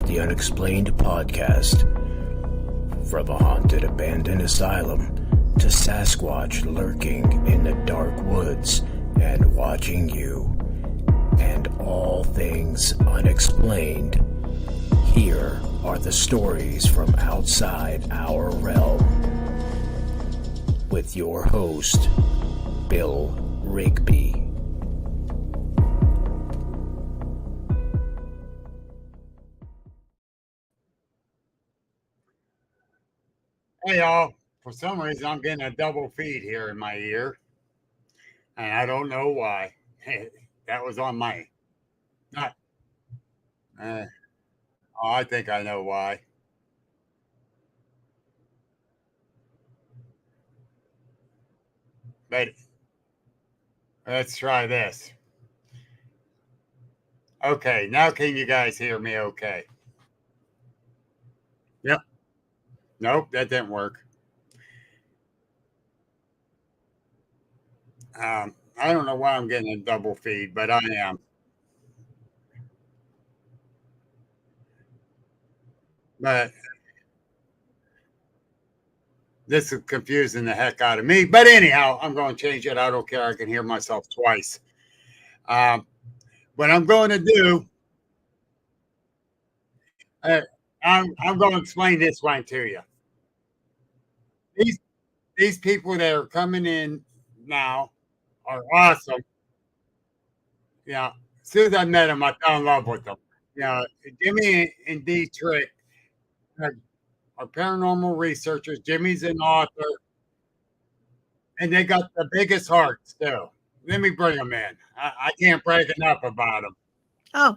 the Unexplained podcast. From a haunted abandoned asylum to Sasquatch lurking in the dark woods and watching you, and all things unexplained, here are the stories from outside our realm. With your host, Bill Rigby. Hey y'all, for some reason I'm getting a double feed here in my ear, and I don't know why. That was on my, not, I think I know why. But let's try this. Okay, now can you guys hear me okay? Yep. Nope, that didn't work. I don't know why I'm getting a double feed, but I am. But this is confusing the heck out of me. But anyhow, I'm going to change it. I don't care. I can hear myself twice. What I'm going to do, I'm going to explain this one to you. These people that are coming in now are awesome. Yeah. As soon as I met them, I fell in love with them. Yeah. Jimmy and Dee Trick are paranormal researchers. Jimmy's an author. And they got the biggest hearts, too. Let me bring them in. I can't brag enough about them. Oh,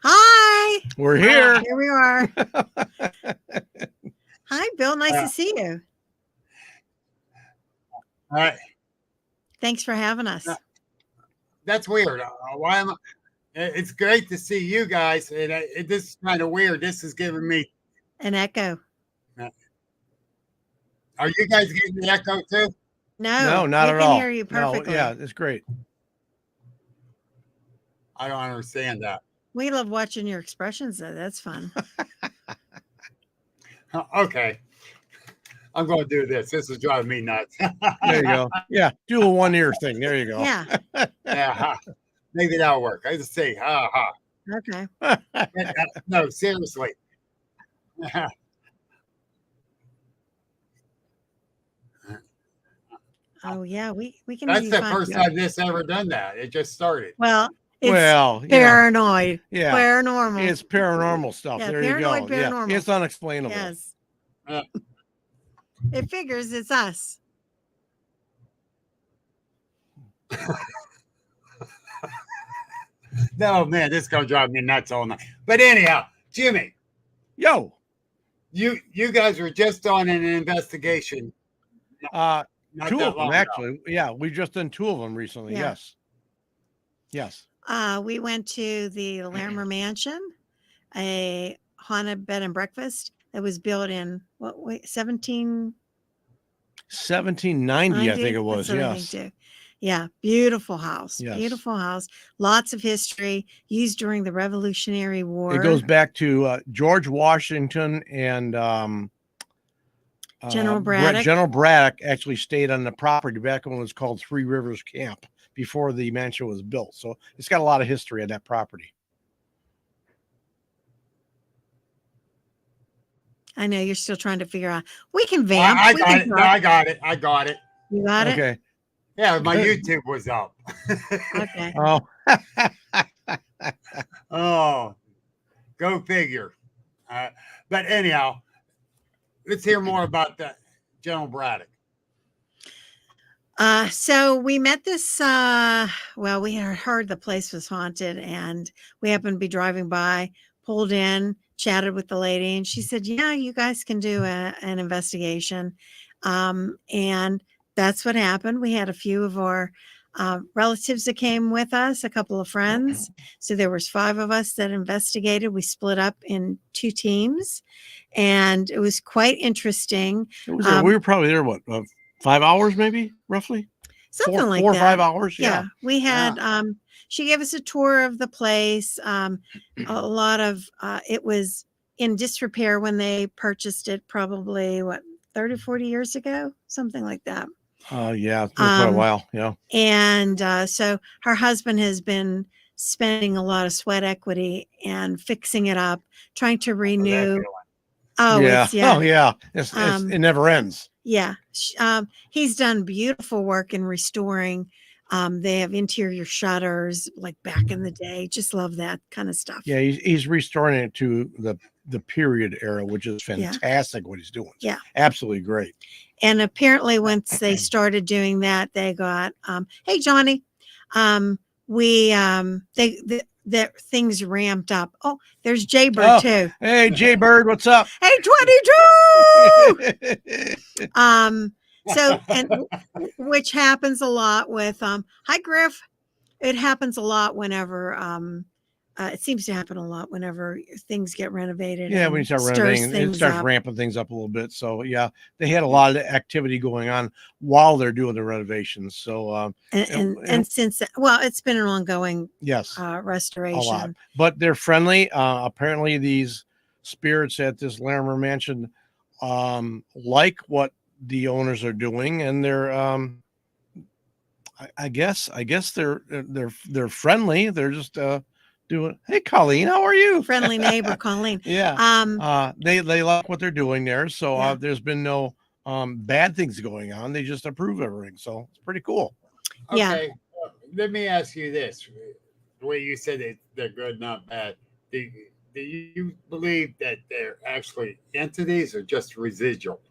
hi. We're here. Here we are. Hi, Bill. Nice to see you. All right. Thanks for having us. That's weird. Why am I? It's great to see you guys. And this is kind of weird. This is giving me an echo. Are you guys getting the echo too? No, not at all. We can hear you perfectly. No, yeah, it's great. I don't understand that. We love watching your expressions, though. That's fun. Okay. I'm going to do this. This is driving me nuts. There you go. Yeah, do a one ear thing. There you go. Yeah. Yeah. Maybe that'll work. I just say, ha ha. Okay. No, seriously. Oh yeah, we can. That's the first time this ever done that. It just started. Well, it's paranoid. Yeah, paranormal. It's paranormal stuff. Yeah, there you go. Paranormal. Yeah, it's unexplainable. Yes. It figures it's us. No, man, this is gonna drive me nuts all night. But anyhow, Jimmy. Yo. You guys were just on an investigation. Two of them, actually. Yeah, we've just done two of them recently. Yeah. Yes. We went to the Larimer Mansion, a haunted bed and breakfast that was built in 1790, I think it was. Yes. Yeah, beautiful house. Yes. Beautiful house. Lots of history used during the Revolutionary War. It goes back to George Washington and General Braddock. General Braddock actually stayed on the property back when it was called Three Rivers Camp before the mansion was built. So it's got a lot of history on that property. I know you're still trying to figure out. We can vamp. I got it. No, I got it. I got it. You got it? Okay. Yeah, my YouTube was up. Okay. Oh. Oh, go figure. But anyhow, let's hear more about that General Braddock. So we met this, well, we had heard the place was haunted and we happened to be driving by, pulled in, chatted with the lady, and she said, yeah, you guys can do an investigation. And that's what happened. We had a few of our relatives that came with us, a couple of friends. So there was 5 of us that investigated. We split up in 2 teams and it was quite interesting. We were probably there, 5 hours, maybe roughly? something like 4 or that. 5 hours. Yeah, we had. Yeah. She gave us a tour of the place. A lot of it was in disrepair when they purchased it, probably 30, 40 years ago, something like that. Yeah, it's been quite a while. Yeah. And so her husband has been spending a lot of sweat equity and fixing it up, trying to renew. Oh, yeah. it's yeah. Oh, yeah. It never ends. Yeah. He's done beautiful work in restoring. They have interior shutters like back in the day. Just love that kind of stuff. Yeah, he's restoring it to the period era, which is fantastic what he's doing. Yeah. Absolutely great. And apparently once they started doing that, they got hey Johnny, the things ramped up. Oh, there's Jaybird too. Hey Jaybird, what's up? Hey 22. So and which happens a lot with hi Griff. It happens a lot whenever it seems to happen a lot whenever things get renovated. Yeah, when you start renovating, it starts ramping things up a little bit. So yeah, they had a lot of activity going on while they're doing the renovations. So and since it's been an ongoing restoration. A lot, but they're friendly. Apparently, these spirits at this Larimer Mansion like what the owners are doing, and they're I guess they're friendly. They're just doing. Hey, Colleen, how are you? Friendly neighbor, Colleen. Yeah. They like what they're doing there. So there's been no bad things going on. They just approve everything. So it's pretty cool. Okay. Let me ask you this: the way you said they're good, not bad. Do you believe that they're actually entities or just residual?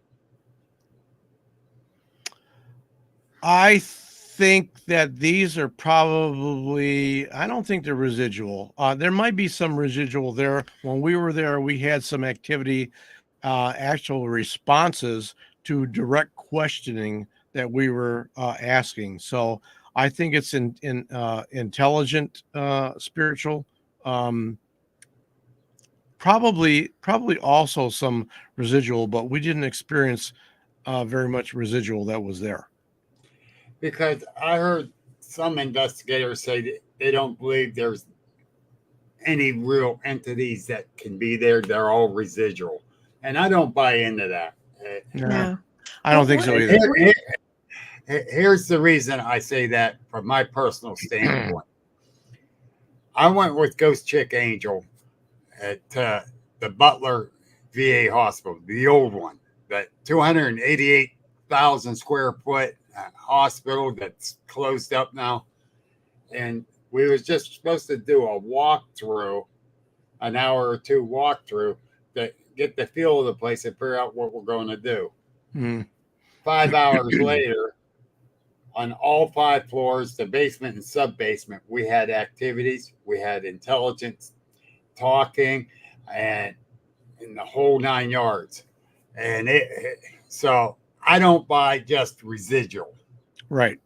I think that these are probably, I don't think they're residual. There might be some residual there. When we were there, we had some activity, actual responses to direct questioning that we were asking. So I think it's intelligent, spiritual, probably also some residual, but we didn't experience very much residual that was there. Because I heard some investigators say that they don't believe there's any real entities that can be there. They're all residual. And I don't buy into that. No. I don't think so either. Here's the reason I say that from my personal standpoint. I went with Ghost Chick Angel at the Butler VA hospital, the old one, that 288,000 square foot hospital that's closed up now. And we was just supposed to do a walkthrough, an hour or two walkthrough, to get the feel of the place and figure out what we're going to do. 5 hours later, on all 5 floors, the basement and sub-basement, we had activities, we had intelligence, talking, and in the whole 9 yards. And so I don't buy just residual. Right.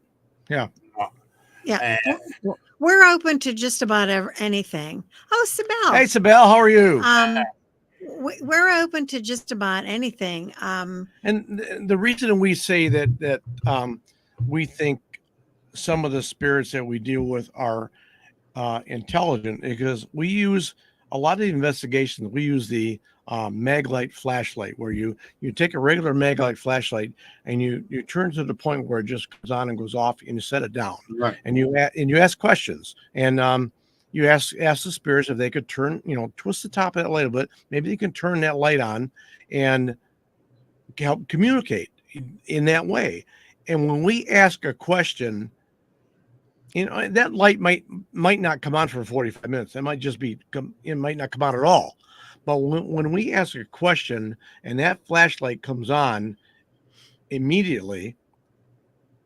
Yeah. Yeah. We're open to just about anything. Oh, Sibel. Hey, Sibel, how are you? We're open to just about anything. And the reason we say that we think some of the spirits that we deal with are intelligent because we use a lot of the investigations. We use the Maglite flashlight, where you take a regular Maglite flashlight and you turn to the point where it just goes on and goes off, and you set it down. Right. And you ask questions, and you ask the spirits if they could turn, twist the top of that light a bit. Maybe they can turn that light on and help communicate in that way. And when we ask a question, that light might not come on for 45 minutes. It might just it might not come on at all. But when we ask a question and that flashlight comes on immediately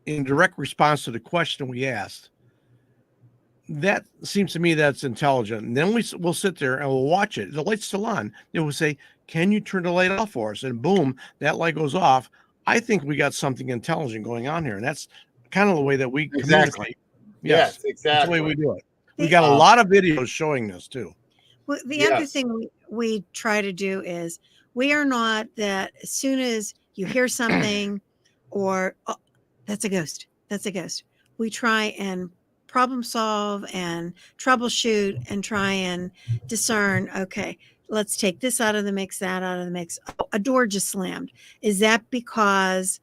in direct response to the question we asked, that seems to me that's intelligent. And then we'll sit there and we'll watch it. The light's still on. Then we'll say, can you turn the light off for us? And boom, that light goes off. I think we got something intelligent going on here. And that's kind of the way that we communicate. Yes, exactly. That's the way we do it. We got a lot of videos showing this too. Well, the other thing we try to do is we are not that as soon as you hear something or that's a ghost, that's a ghost. We try and problem solve and troubleshoot and try and discern, okay, let's take this out of the mix, that out of the mix. Oh, a door just slammed. Is that because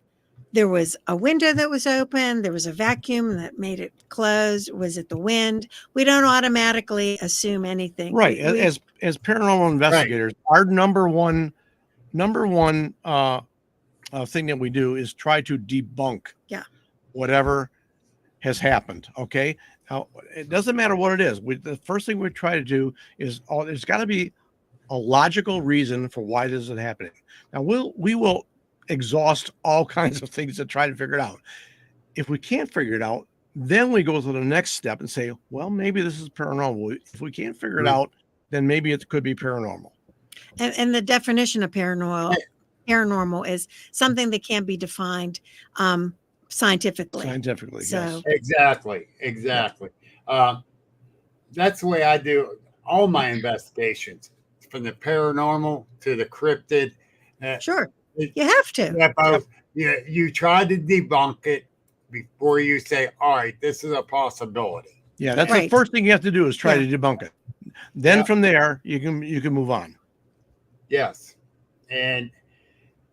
there was a window that was open? There was a vacuum that made it close? Was it the wind? We don't automatically assume anything. Right. We As paranormal investigators, our number one thing that we do is try to debunk whatever has happened. Okay. Now, it doesn't matter what it is. The first thing we try to do is there's got to be a logical reason for why this is happening. Now we will exhaust all kinds of things to try to figure it out. If we can't figure it out, then we go to the next step and say, well, maybe this is paranormal. If we can't figure it out, then maybe it could be paranormal. And the definition of paranormal is something that can't be defined scientifically. Yes. Exactly. That's the way I do all my investigations, from the paranormal to the cryptid. Sure, you have to. You try to debunk it before you say, all right, this is a possibility. Yeah, that's the first thing you have to do is try to debunk it. Then from there, you can move on. Yes. And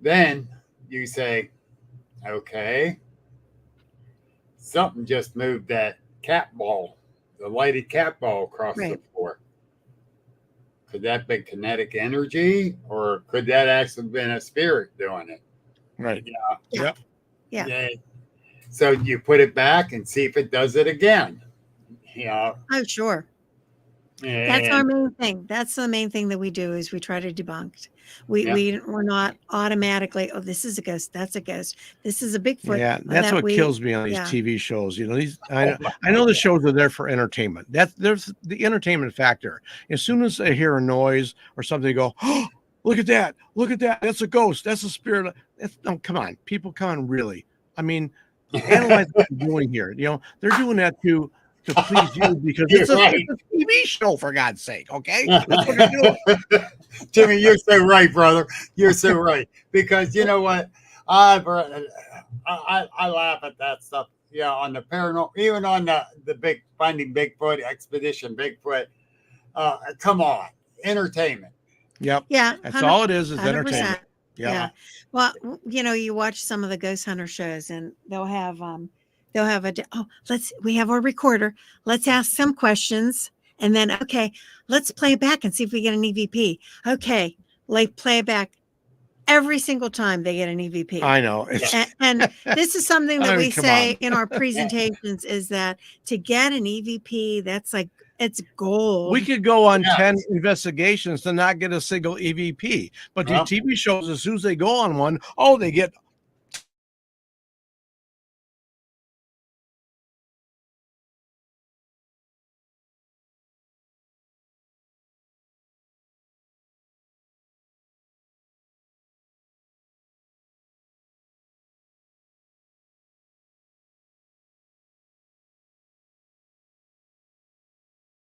then you say, okay, something just moved that cat ball, the lighted cat ball across the floor. Could that be kinetic energy, or could that actually have been a spirit doing it? Right. Yeah. So you put it back and see if it does it again. Yeah. Oh, sure. That's our main thing. That's the main thing that we do is we try to debunk. We're not automatically, oh, this is a ghost, that's a ghost, this is a Bigfoot. Yeah, that's what kills me on these TV shows. You know, I know the shows are there for entertainment. There's the entertainment factor. As soon as I hear a noise or something, they go, oh, look at that, that's a ghost, that's a spirit. Come on, people, come on, really. I mean, analyze what they're doing here. You know, they're doing that to please you because it's a TV show, for God's sake. Okay, that's what they're doing. Jimmy, you're so right, brother. You're so right. Because you know what, I laugh at that stuff. Yeah, on the paranormal, even on the big Finding Bigfoot expedition, Bigfoot. Come on, entertainment. Yep. Yeah, that's all it is 100%. entertainment. Yeah. Well, you know, you watch some of the ghost hunter shows, and they'll have we have our recorder. Let's ask some questions. And then, okay, let's play it back and see if we get an EVP. Okay, play it back. Every single time they get an EVP. I know. And this is something that we say in our presentations is that to get an EVP, that's like, it's gold. We could go on 10 investigations to not get a single EVP. But these TV shows, as soon as they go on one, they get.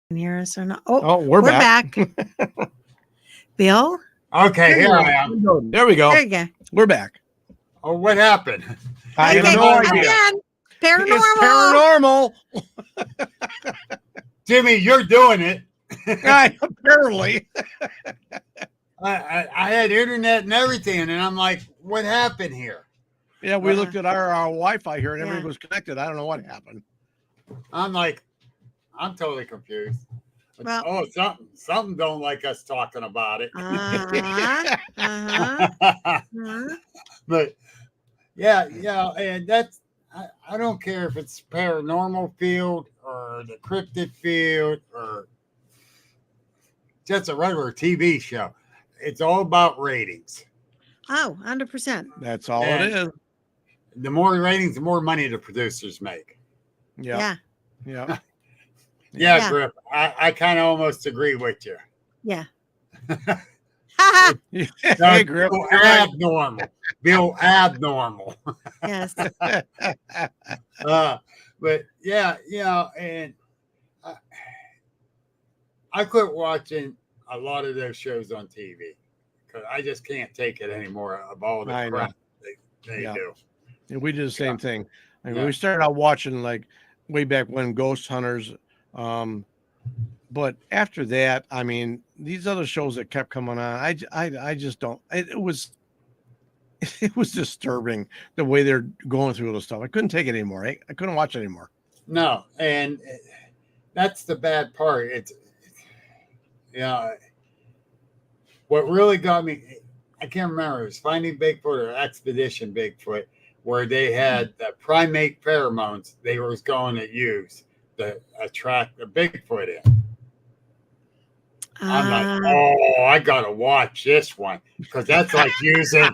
Hear us or not? We're back. Bill? Okay, here I am. There we go. There you go. We're back. Oh, what happened? I have no idea. Again, paranormal. It's paranormal. Jimmy, you're doing it. Apparently. I had internet and everything, and I'm like, what happened here? Yeah, we looked at our Wi-Fi here, and everything was connected. I don't know what happened. I'm like, I'm totally confused. Well, something don't like us talking about it. But and that's I don't care if it's paranormal field or the cryptid field or just a regular TV show. It's all about ratings. Oh, 100%. That's all it is. The more ratings, the more money the producers make. Yeah. Yeah, Griff, I kind of almost agree with you. Yeah. Hey, Griff. Bill abnormal. Yes. But and I quit watching a lot of those shows on TV because I just can't take it anymore of all the crap they do. And we do the same thing. I mean, Yeah. we started out watching like way back when Ghost Hunters. But after that, I mean, these other shows that kept coming on, I just don't. It was it was disturbing the way they're going through all the stuff. I couldn't take it anymore. I couldn't watch it anymore. No, and that's the bad part. It's what really got me. I can't remember. It was Finding Bigfoot or Expedition Bigfoot, where they had the primate pheromones they was going to use to attract the Bigfoot in. I'm like, oh, I gotta watch this one because that's like using.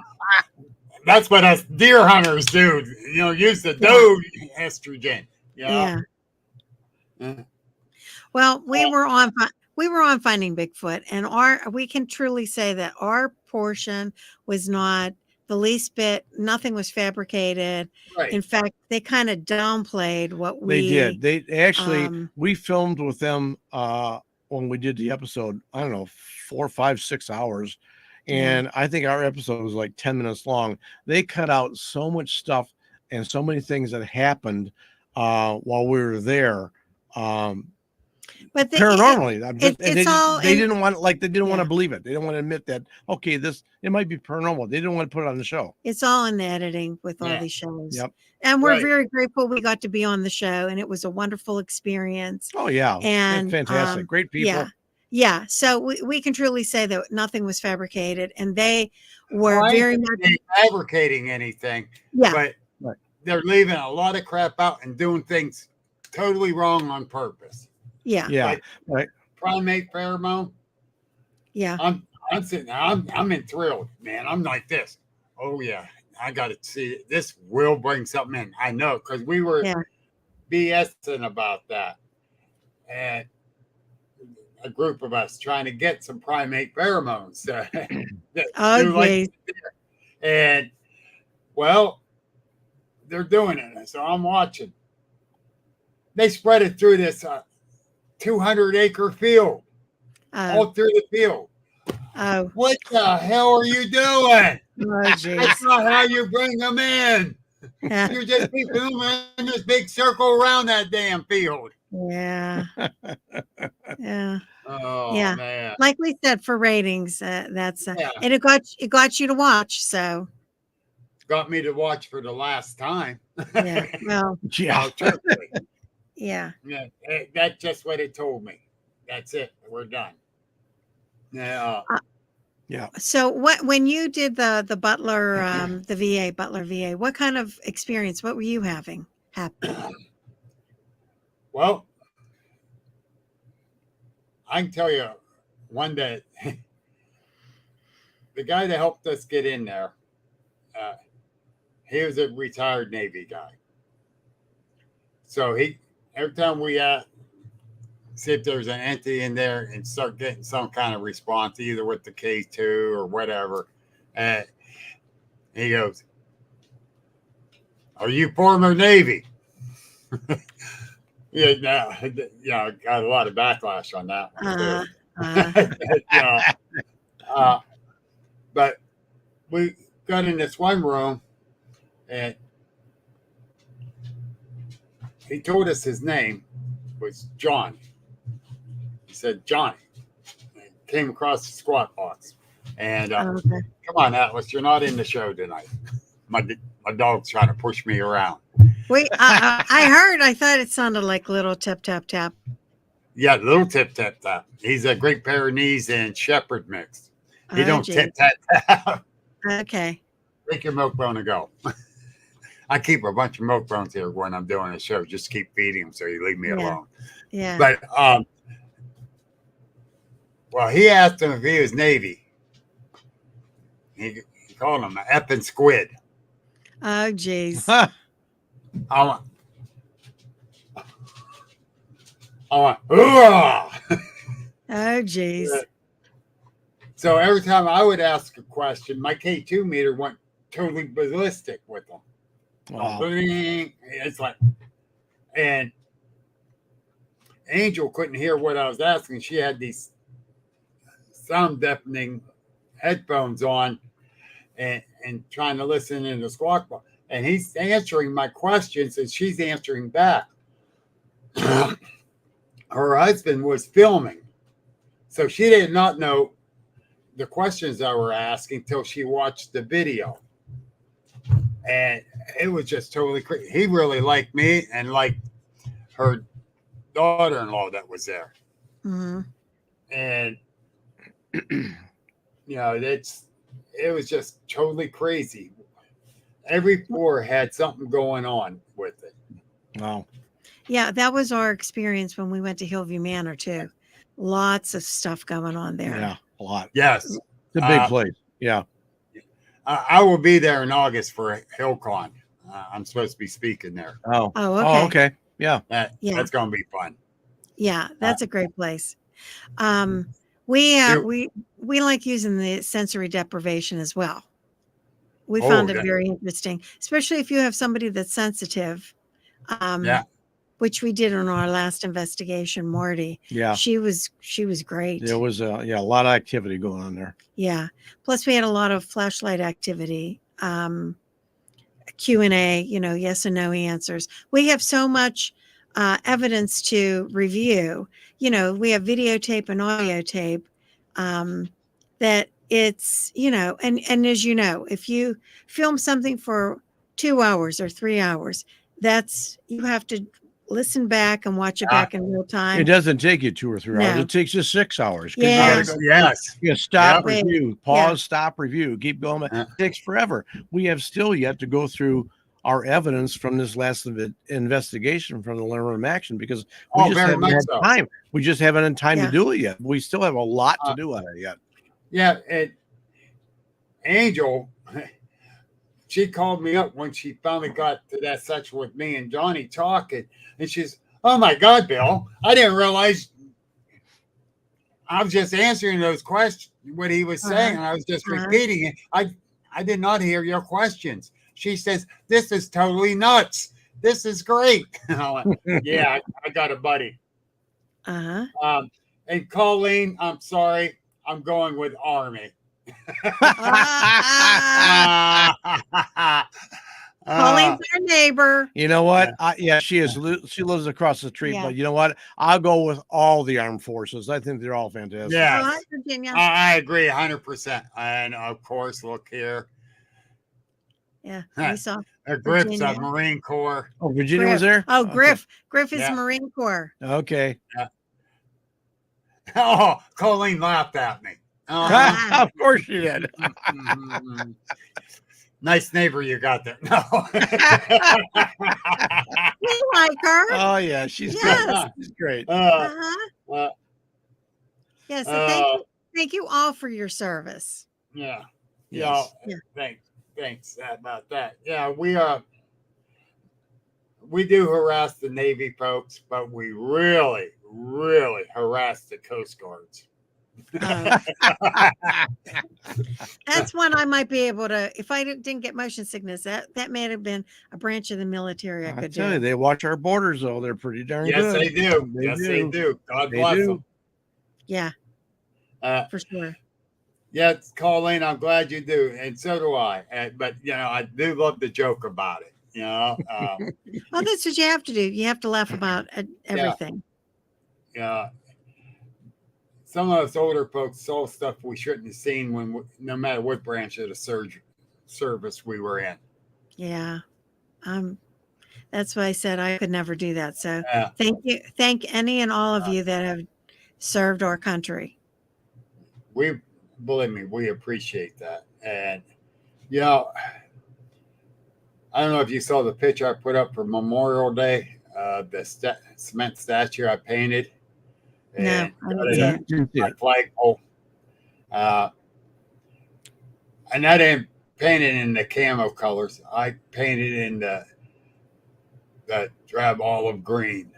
That's what us deer hunters do. Use the doe estrogen. Yeah. Well, we were on Finding Bigfoot, and we can truly say that our portion was not the least bit. Nothing was fabricated. Right. In fact, they kind of downplayed what They did. They actually we filmed with them when we did the episode. I don't know, 4, 5, 6 hours, and I think our episode was like 10 minutes long. They cut out so much stuff and so many things that happened while we were there. But paranormally, they didn't want to believe it. They didn't want to admit that. Okay, it might be paranormal. They didn't want to put it on the show. It's all in the editing with all these shows. Yep. And we're very grateful we got to be on the show, and it was a wonderful experience. Oh yeah, and fantastic, great people. Yeah. So we can truly say that nothing was fabricated, and they were very much fabricating anything. Yeah, but they're leaving a lot of crap out and doing things totally wrong on purpose. Yeah. Like right. Primate pheromone. Yeah. I'm sitting there. I'm enthralled, man. I'm like this. Oh yeah, I got to see it. This will bring something in. I know because we were BSing about that, and a group of us trying to get some primate pheromones. And well, they're doing it, so I'm watching. They spread it through this 200-acre field, all through the field. Oh, what the hell are you doing? Oh, that's not how you bring them in. You're just keeping them in this big circle around that damn field. Yeah. Yeah. Oh man. Like we said, for ratings, that's and it got you to watch. So got me to watch for the last time. Yeah. Well. Yeah. Yeah. Yeah. That's just what it told me. That's it. We're done. Yeah. Yeah. So when you did the Butler, the Butler VA, what kind of experience? What were you having? Well, I can tell you one day, the guy that helped us get in there, he was a retired Navy guy. So every time we see if there's an entity in there and start getting some kind of response, either with the K2 or whatever, and he goes, "Are you former Navy?" Got a lot of backlash on that one. But we got in this one room, and he told us his name was John. He said, "Johnny." And came across the squat box. And come on, Atlas, you're not in the show tonight. My dog's trying to push me around. Wait, I thought it sounded like little tap, tap, tap. Yeah, little tip, tap, tap. He's a Great Pyrenees and Shepherd mix. He don't tip, tap, tap. Okay. Take your milk bone and go. I keep a bunch of milk bones here when I'm doing a show. Just keep feeding them so you leave me alone. Yeah. But, well, he asked him if he was Navy. He called him an effing squid. Oh, jeez. I went, oh, jeez. So every time I would ask a question, my K2 meter went totally ballistic with them. Wow. It's like, and Angel couldn't hear what I was asking. She had these sound deafening headphones on and trying to listen in the squawk box. and he's answering my questions, and she's answering back. Her husband was filming, so she did not know the questions I were asking till she watched the video. And it was just totally crazy. He really liked me and liked her daughter-in-law that was there. Mm-hmm. And it was just totally crazy. Every floor had something going on with it. Wow. Yeah, that was our experience when we went to Hillview Manor too. Lots of stuff going on there. Yeah, a lot. Yes. It's a big place. Yeah. I will be there in August for HillCon. I'm supposed to be speaking there. Oh. Oh, okay. Oh, okay. Yeah. That's going to be fun. Yeah, that's a great place. We like using the sensory deprivation as well. We found it very interesting, especially if you have somebody that's sensitive. Which we did on our last investigation, Marty. Yeah. She was great. There was a lot of activity going on there. Yeah. Plus we had a lot of flashlight activity. Q&A, yes and no answers. We have so much evidence to review. We have videotape and audio tape that it's, and as you know, if you film something for 2 hours or 3 hours, you have to listen back and watch it back in real time. It doesn't take you 2 or 3 hours. No. It takes you 6 hours. Yes. You stop, Yep. review, pause, stop, review, keep going. It takes forever. We have still yet to go through our evidence from this last investigation from the Lerman action because we just haven't had time. We just haven't had time to do it yet. We still have a lot to do on it yet. Yeah. And Angel, she called me up when she finally got to that section with me and Johnny talking. And she's, oh my God, Bill, I didn't realize I was just answering those questions, what he was saying. And I was just repeating it. I did not hear your questions. She says, this is totally nuts. This is great. And I went, yeah, I got a buddy. And Colleen, I'm sorry. I'm going with Army. Colleen's our neighbor. You know what? She is. She lives across the street. But you know what? I'll go with all the armed forces. I think they're all fantastic. Yeah, Virginia. I agree 100%. And of course, look here. Yeah, we saw Griff's a Marine Corps. Oh, Virginia was there. Oh, Griff. Griff is Marine Corps. Okay. Oh, Colleen laughed at me. Of course she did. Nice neighbor you got there. No. We like her. Oh yeah, she's great. She's great. So thank you all for your service. Yeah. Yes. Thanks about that. Yeah, we do harass the Navy folks, but we really, really harass the Coast Guards. That's one I might be able to, if I didn't get motion sickness, that may have been a branch of the military I could do. They watch our borders though. They're pretty darn good. Yes, they do. They do. God bless them. Yeah. For sure. Yeah, Colleen, I'm glad you do. And so do I. But, I do love to joke about it. Well, that's what you have to do. You have to laugh about everything. Yeah. Some of us older folks saw stuff we shouldn't have seen no matter what branch of the service we were in. Yeah. That's why I said I could never do that. So thank you. Thank any and all of you that have served our country. Believe me, we appreciate that. And, I don't know if you saw the picture I put up for Memorial Day, the cement statue I painted. And my flagpole. And I didn't paint it in the camo colors. I painted in the drab olive green.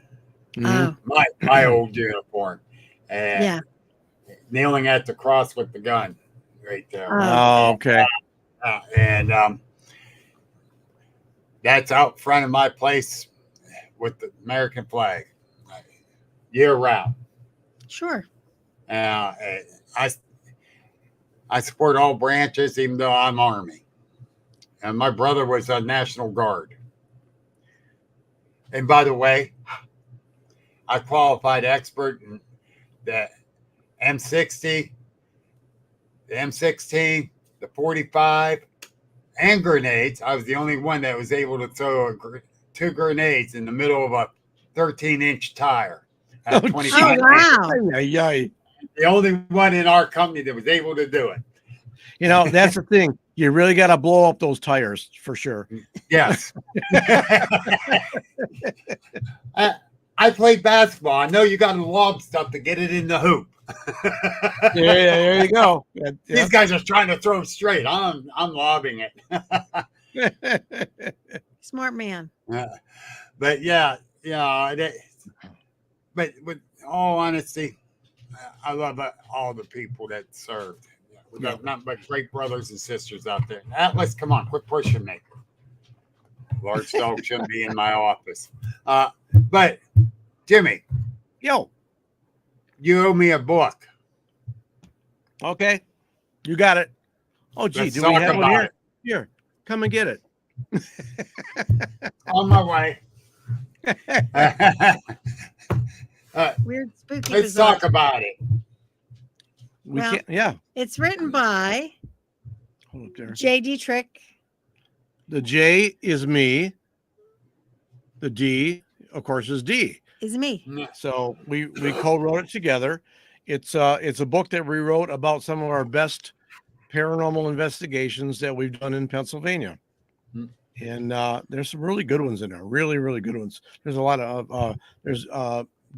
My old uniform. And kneeling at the cross with the gun right there. Oh, okay. And that's out front of my place with the American flag year round. Sure. I support all branches, even though I'm Army. and my brother was a National Guard. And by the way, I qualified expert in the M60, the M16, the 45, and grenades. I was the only one that was able to throw 2 grenades in the middle of a 13-inch tire at Oh, 25. Oh, wow. Ay. The only one in our company that was able to do it. You know, that's the thing. You really got to blow up those tires for sure. Yes. I played basketball. I know you got to lob stuff to get it in the hoop. Yeah, there you go. These guys are trying to throw straight. I'm lobbing it. Smart man. But yeah, but with all honesty, I love all the people that served. We got nothing but great brothers and sisters out there. Atlas, come on, quit pushing me. Large dog shouldn't be in my office. But Jimmy, Yo, you owe me a book. okay, you got it. Oh, gee, Let's do we talk have one about here? it. Here, come and get it. On my way. Weird, spooky. Let's bizarre. talk about it. We Well, can't. Yeah. It's written by Hold up there. J.D. Trick. The J is me. The D, of course, is D. Is me. So we co-wrote it together. It's a book that we wrote about some of our best paranormal investigations that we've done in Pennsylvania. And there's some really good ones in there. Really, really good ones. There's a lot of there's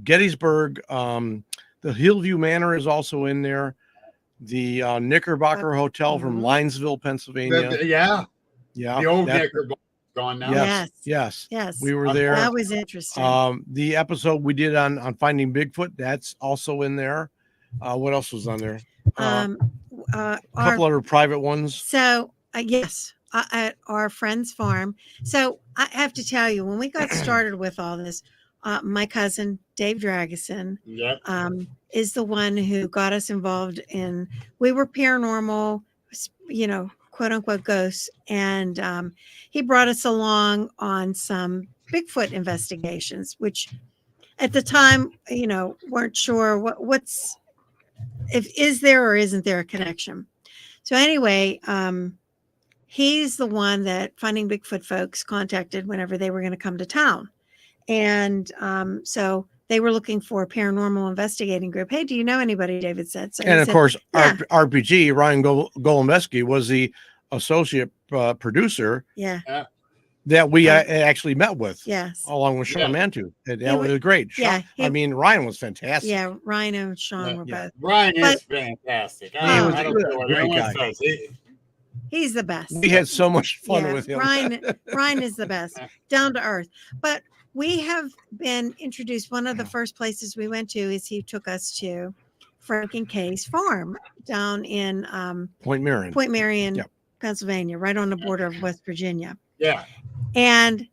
Gettysburg. The Hillview Manor is also in there. The Knickerbocker Hotel from Linesville, Pennsylvania. Yeah. Yeah. The old Knickerbocker gone now. Yes. Yes. We were there. That was interesting. The episode we did on Finding Bigfoot, that's also in there. What else was on there? A couple other private ones. So yes, at our friend's farm. So I have to tell you, when we got started with all this, my cousin Dave Dragason is the one who got us involved in. We were paranormal, quote unquote ghosts, and he brought us along on some Bigfoot investigations, which at the time, weren't sure what's if is there or isn't there a connection. So anyway, he's the one that Finding Bigfoot folks contacted whenever they were going to come to town. And so they were looking for a paranormal investigating group. Hey, do you know anybody? David said. So and of course, yeah. RPG, Ryan Golombesky, was the associate producer that we actually met with. Yes. Along with Sean Mantu. That was great. Sean, Ryan was fantastic. Yeah, Ryan and Sean were both. Ryan is fantastic. I don't care what anyone says. He's the best. We had so much fun with him. Ryan is the best. Down to earth. But we have been introduced. One of the first places we went to is he took us to Frank and Kay's farm down in Point Marion, Pennsylvania, right on the border of West Virginia. Yeah. And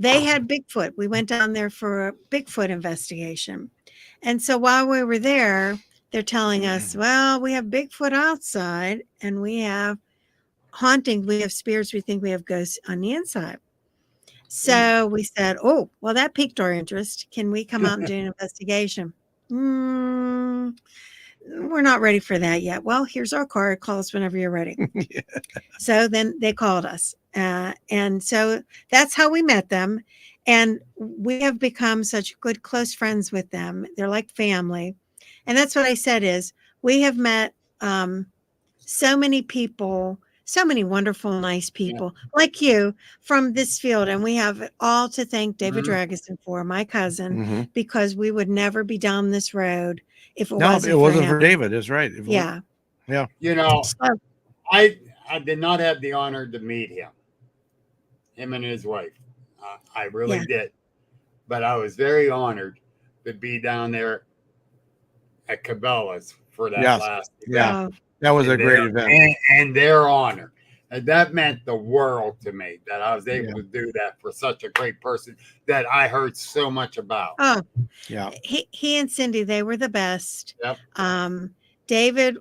they had Bigfoot. We went down there for a Bigfoot investigation. And so while we were there, they're telling us, well, we have Bigfoot outside and we have haunting. We have spirits. We think we have ghosts on the inside. So we said, oh, well, that piqued our interest. Can we come out and do an investigation? We're not ready for that yet. Well, here's our card. Call us whenever you're ready. So then they called us. And so that's how we met them. And we have become such good, close friends with them. They're like family. And that's what I said is we have met so many people, so many wonderful, nice people like you from this field. And we have it all to thank David Dragason for, my cousin, because we would never be down this road if it wasn't for David. That's right. Yeah. I did not have the honor to meet him and his wife. I really did. But I was very honored to be down there at Cabela's for that last event. That was a great event. And their honor. And that meant the world to me that I was able to do that for such a great person that I heard so much about. Oh, yeah. He and Cindy, they were the best. Yep. David,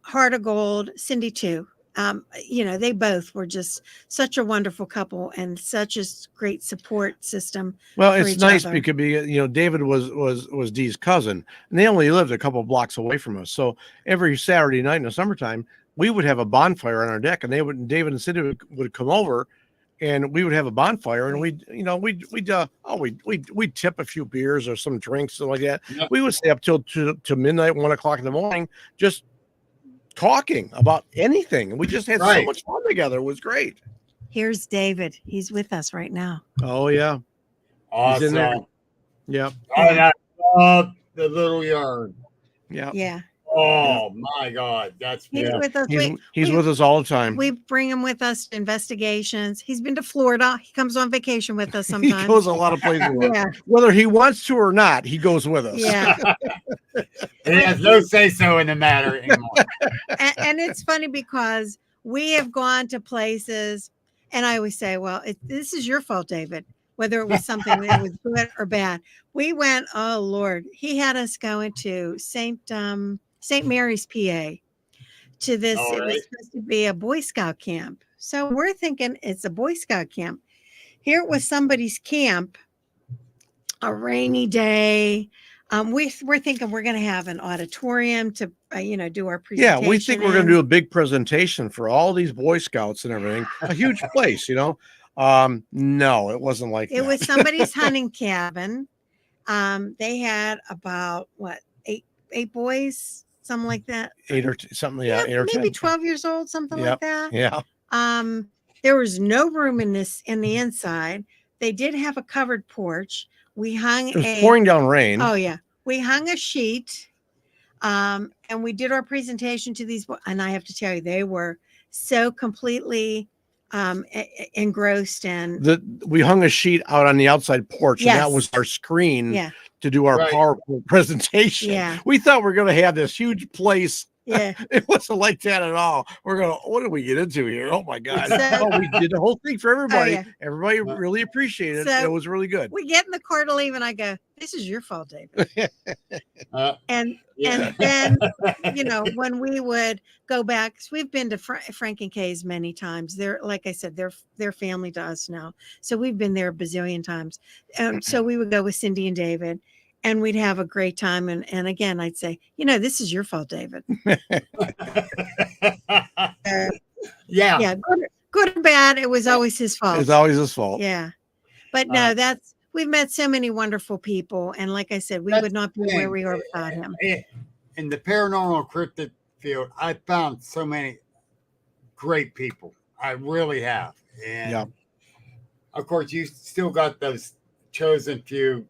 heart of gold. Cindy too. They both were just such a wonderful couple and such a great support system. Well, for it's each nice other. because David was Dee's cousin, and they only lived a couple blocks away from us. So every Saturday night in the summertime, we would have a bonfire on our deck, and David and Cindy would come over, and we would have a bonfire, and we'd tip a few beers or some drinks and like that. Yeah. We would stay up till midnight, 1 o'clock in the morning, just talking about anything, and we just had so much fun together. It was great. Here's David. He's with us right now. Oh yeah, Awesome. he's in there. Yep. And I love the little yard. Yeah. Oh my God, that's He's beautiful. with us. He's with us all the time. We bring him with us to investigations. He's been to Florida. He comes on vacation with us He sometimes. goes a lot of places. Yeah. Whether he wants to or not, he goes with us. Yeah. He has no say so in the matter anymore. And it's funny because we have gone to places, and I always say, well, this is your fault, David, whether it was something that was good or bad. We went, oh Lord, he had us going to St. Mary's, PA, to this. All It right. was supposed to be a Boy Scout camp. So we're thinking it's a Boy Scout camp. Here it was somebody's camp, a rainy day. We're thinking we're going to have an auditorium to, do our presentation. Yeah, we think we're going to do a big presentation for all these Boy Scouts and everything. A huge place, No, it wasn't like that. It was somebody's hunting cabin. They had about eight boys, something like that. 8 or something, yeah, 8 or 10. Maybe 12 years old, something like that. Yeah. There was no room in the inside. They did have a covered porch. We hung It was pouring down rain. Oh yeah. We hung a sheet. And we did our presentation to these boys. And I have to tell you, they were so completely engrossed, and we hung a sheet out on the outside porch, and that was our screen to do our PowerPoint presentation. Yeah. We thought we were going to have this huge place. Yeah. It wasn't like that at all. We're going, what did we get into here? Oh my God. So- We did the whole thing for everybody. yeah. Everybody really appreciated it. So- It was really good. we get in the car to leave, and I go, this is your fault, David. And Yeah. then, when we would go back, 'cause we've been to Frank and Kay's many times. They're, like I said, they're family to us now. So we've been there a bazillion times. So we would go with Cindy and David, and we'd have a great time. And again, I'd say, this is your fault, David. Yeah. Good or bad, it was always his fault. It's always his fault. Yeah. But no, we've met so many wonderful people. And like I said, we would not be where we are without him. In the paranormal cryptid field, I found so many great people. I really have. And of course, you still got those chosen few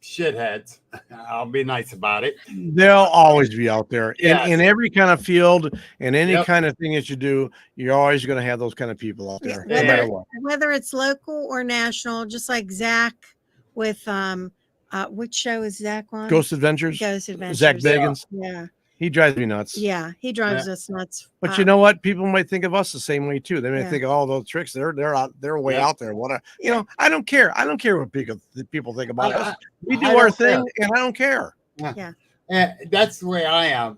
shitheads. I'll be nice about it. They'll always be out there in every kind of field and any Yep. kind of thing that you do. You're always going to have those kind of people out there, Yeah, no matter what. Whether it's local or national, just like Zach with which show is Zach on? Ghost Adventures. Ghost Adventures. Zach Bagans. Yeah. He drives me nuts. Yeah. He drives us nuts. But you know what? People might think of us the same way too. They may Yeah. think, "Oh, those tricks, they're way Yeah. out there." I don't care. I don't care what people think about us. We do I our don't thing, care. and I don't care. And that's the way I am.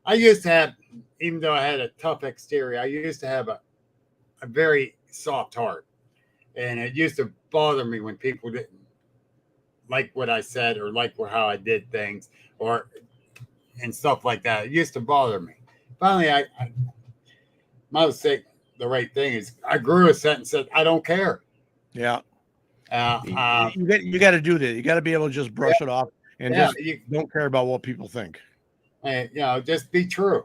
I used to have, even though I had a tough exterior, I used to have a very soft heart. And it used to bother me when people didn't like what I said or like how I did things and stuff like that. It used to bother me. Finally, I must say the right thing is I grew a set and said, I don't care. Yeah. You You got to do that. You got to be able to just brush it off and just you don't care about what people think. just be true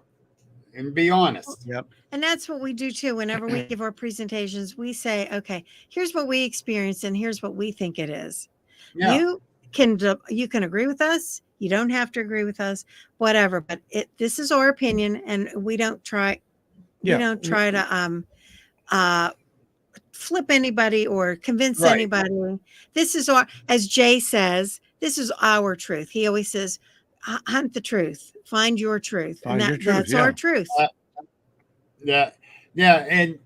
and be honest. Yep. And that's what we do too. Whenever we give our presentations, we say, okay, here's what we experienced and here's what we think it is. Yeah. You can agree with us. You don't have to agree with us, whatever. But this is our opinion, and we don't try. Yeah. We don't try to flip anybody or convince Right. anybody. This is as Jay says, this is our truth. He always says, hunt the truth, find your truth. Find your truth, That's yeah. our truth. Yeah. And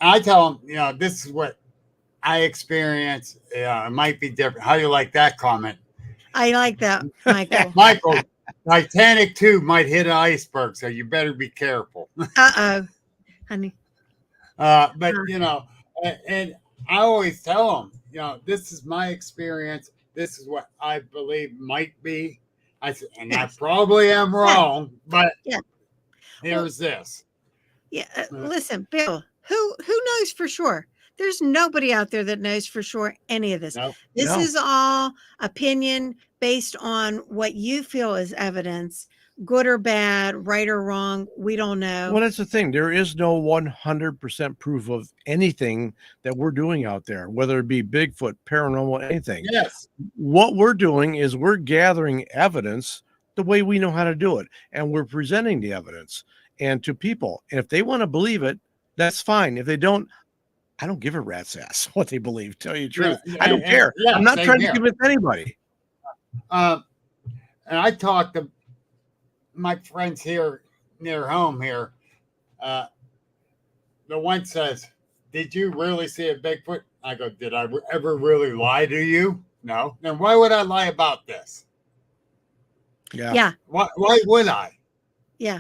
I tell them, this is what I experience. It might be different. How do you like that comment? I like that, Michael. Michael, Titanic 2 might hit an iceberg, so you better be careful. Uh-oh, honey. But and I always tell them, this is my experience. This is what I believe might be. I Yes. probably am wrong, but Yeah. here's this. Yeah, listen, Bill, who knows for sure? There's nobody out there that knows for sure any of this. No, This No. is all opinion based on what you feel is evidence, good or bad, right or wrong. We don't know. Well, that's the thing. There is no 100% proof of anything that we're doing out there, whether it be Bigfoot, paranormal, anything. yes, What we're doing is we're gathering evidence the way we know how to do it, and we're presenting the evidence and to people. And if they want to believe it, that's fine. If they don't, I don't give a rat's ass what they believe. Tell you the truth, I don't care. yeah, I'm not same trying here. to convince anybody. And I talked to my friends here near home here. The one says, "Did you really see a Bigfoot?" I go, "Did I ever really lie to you? No. Then why would I lie about this? Yeah, Why would I?" yeah.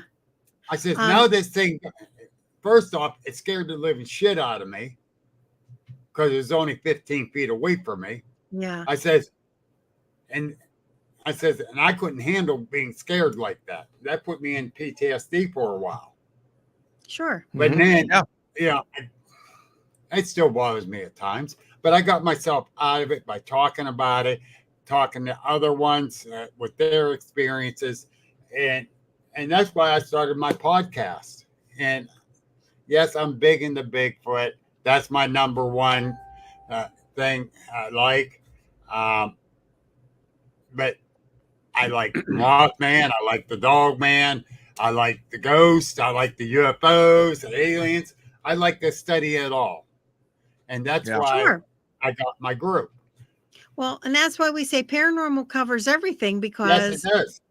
I says, "Now this thing, first off, it scared the living shit out of me because it was only 15 feet away from me." Yeah. I says, and I couldn't handle being scared like that. That put me in PTSD for a while. Sure. But then, Yeah. It still bothers me at times. But I got myself out of it by talking about it, talking to other ones with their experiences, and that's why I started my podcast. And yes, I'm big into Bigfoot. That's my number one thing I like. But I like Mothman. I like the Dog Man. I like the ghost. I like the UFOs, the aliens. I like to study it all. And that's why Sure. I got my group. Well, and that's why we say paranormal covers everything, Yes, because it does.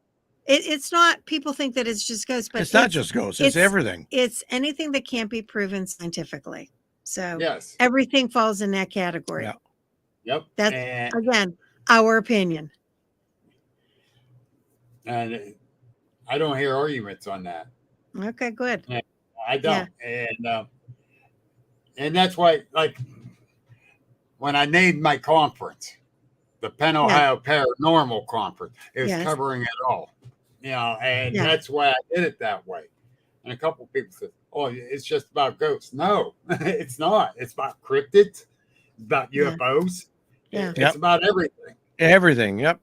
it's not, people think that it's just ghosts, but It's not just ghosts. It's everything. It's anything that can't be proven scientifically. So Yes. everything falls in that category. Yeah. Yep. That's, again, our opinion. And I don't hear arguments on that. Okay, good. I don't. And that's why, like, when I named my conference, the Penn Ohio Paranormal Conference, it was covering it all. And that's why I did it that way. And a couple of people said, "Oh, it's just about ghosts." No, it's not. It's about cryptids. It's about UFOs. Yeah. It's about everything. Everything. Yep.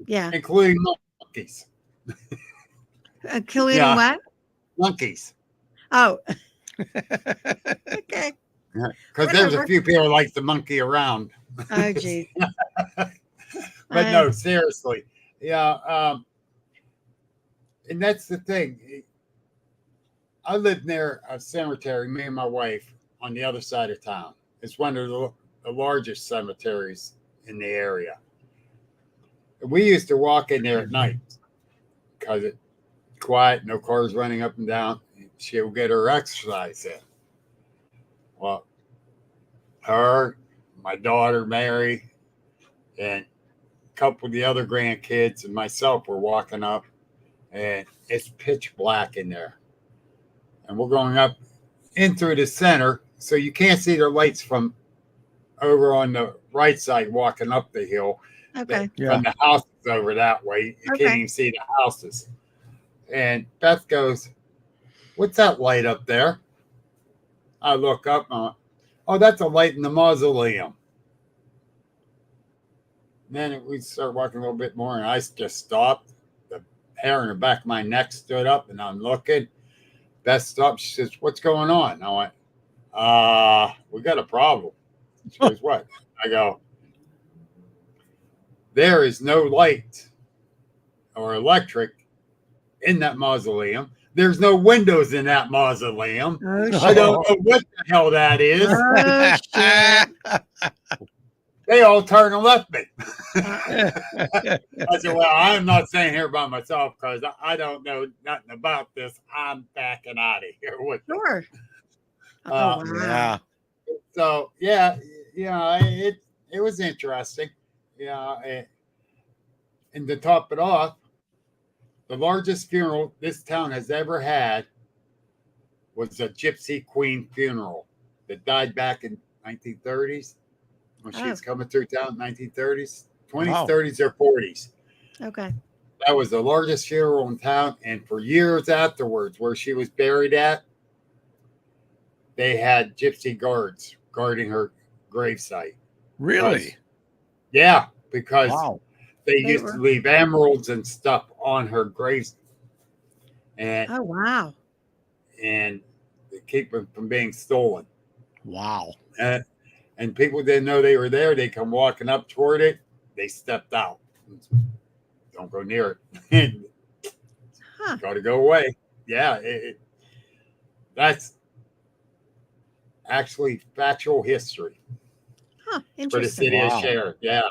Yeah. Including monkeys. Including what? Monkeys. Oh. Okay. Because there's a few people like to monkey around. Oh, geez. But no, seriously. Yeah. And that's the thing. I live near a cemetery, me and my wife, on the other side of town. It's one of the largest cemeteries in the area. We used to walk in there at night because it's quiet, no cars running up and down. She'll get her exercise in. Well, her, my daughter, Mary, and a couple of the other grandkids and myself were walking up, and it's pitch black in there. And we're going up in through the center, so you can't see the lights from over on the right side walking up the hill. Okay. From the houses over that way. You can't even see the houses. And Beth goes, "What's that light up there?" I look up and I'm like, "Oh, that's a light in the mausoleum." Then we start walking a little bit more, and I just stopped. The hair in the back of my neck stood up, and I'm looking. Beth stopped. She says, "What's going on?" I went, "We got a problem." She goes, "What?" I go, "There is no light or electric in that mausoleum. There's no windows in that mausoleum. Oh, I don't know what the hell that is." Oh, shit. They all turned and left me. I said, "Well, I'm not staying here by myself because I don't know nothing about this. I'm backing out of here with them." Sure. Oh, wow. Yeah. So it was interesting. And to top it off, the largest funeral this town has ever had was a Gypsy Queen funeral that died back in 1930s when she was coming through town, 1930s, 20s, Wow. 30s, or 40s. Okay. That was the largest funeral in town, and for years afterwards, where she was buried at, they had gypsy guards guarding her gravesite. Really? Yeah, because Wow. they used to leave emeralds and stuff on her graves, and Oh, wow. and they keep them from being stolen. Wow. And people didn't know they were there. They come walking up toward it. They stepped out. Don't go near it. Got to go away. Yeah, that's actually factual history Huh. for the Interesting. city of Sharon. Yeah.